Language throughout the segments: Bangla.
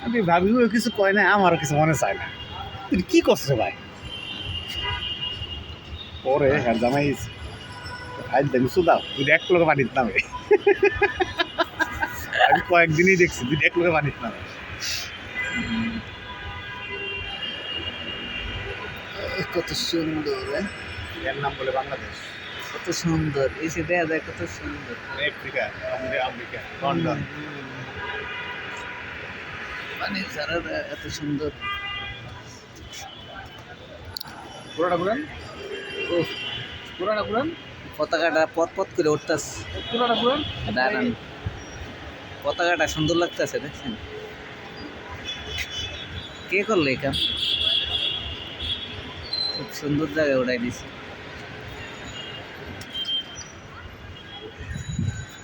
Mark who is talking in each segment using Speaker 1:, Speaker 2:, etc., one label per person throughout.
Speaker 1: আমি ভাবি ও কিছু কয় না, আমারও কিছু মনে চায় না। তুই কি করছো ভাই? পরে হ্যাঁ জামাই আজ দেখি সুদাও তুই এক লোকে পানিত নামে। আমি কয়েকদিনই দেখছি তুই এক লোকে পানিত নামে।
Speaker 2: কত সুন্দর,
Speaker 1: এর নাম বলে বাংলাদেশ,
Speaker 2: কত সুন্দর, এই যে দেখা যায় কত সুন্দর।
Speaker 1: Africa, America, London.
Speaker 2: মানে যারা এত সুন্দর।
Speaker 1: পুরোটা ঘুরেন,
Speaker 2: ও
Speaker 1: পুরোটা ঘুরেন,
Speaker 2: পতাকাটা পথ পথ করে উঠতেছে।
Speaker 1: পুরোটা ঘুরেন।
Speaker 2: দাঁড়ান, পতাকাটা সুন্দর লাগতেছে, দেখছেন? কে করলো এই কাম? খুব সুন্দর জায়গায় উঠাই দিছে।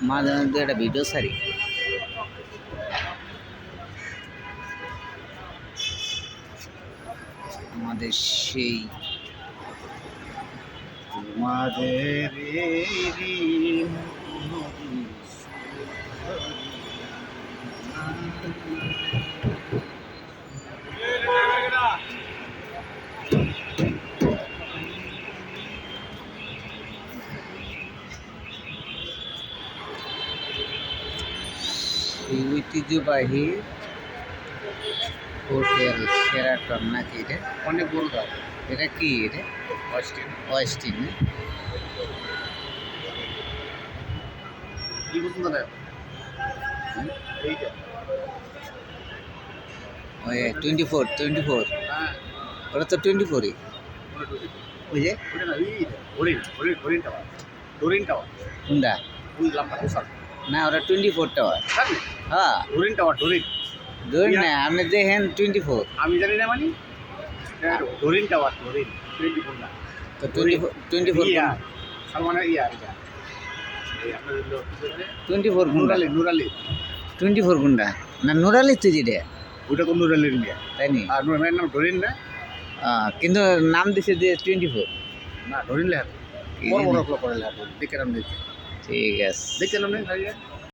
Speaker 2: মাঝে মধ্যে একটা ভিডিও ছাড়ি। আমাদের সেই
Speaker 1: তোমাদের
Speaker 2: এই ঐতিহ্যবাহী হোটেল শেরাটন নাকি এটা?
Speaker 1: অনেক বড় দাও।
Speaker 2: এটা কি এটা?
Speaker 1: অস্টিন
Speaker 2: ওয়েস্টিন না?
Speaker 1: কি বুঝুন না এইটা
Speaker 2: ওই 24
Speaker 1: হ্যাঁ
Speaker 2: ওটা তো 24ই। ওই যে
Speaker 1: ওটা না হরিণ হরিণ হরিণ টাওয়ার, হরিণ টাওয়ার
Speaker 2: কোনটা?
Speaker 1: ওই লাম্বা বিশাল
Speaker 2: না ওটা 24 টাওয়ার।
Speaker 1: জানি
Speaker 2: হ্যাঁ
Speaker 1: হরিণ টাওয়ার হরিণ।
Speaker 2: ধরুন না, আপনি দেখেন 24।
Speaker 1: আমি জানি না মানে হরিণ টাওয়ার হরিণ 24 না
Speaker 2: তো 24
Speaker 1: ইয়া সালমানের ইয়া এটা এই আপনার
Speaker 2: 24 কোনটা?
Speaker 1: নুরালি নুরালি
Speaker 2: 24 কোনটা? না নুরালি তো যেটা,
Speaker 1: ওটা কোন নুরালির ইয়া
Speaker 2: তাই নি?
Speaker 1: আর নুরালির নাম হরিণ না,
Speaker 2: কিন্তু নাম দিছে যে 24।
Speaker 1: না হরিণ লেখা বড় বড় করে লেখা দেখে নাম দিচ্ছে
Speaker 2: ঠিক আছে।
Speaker 1: দেখে নাম নেই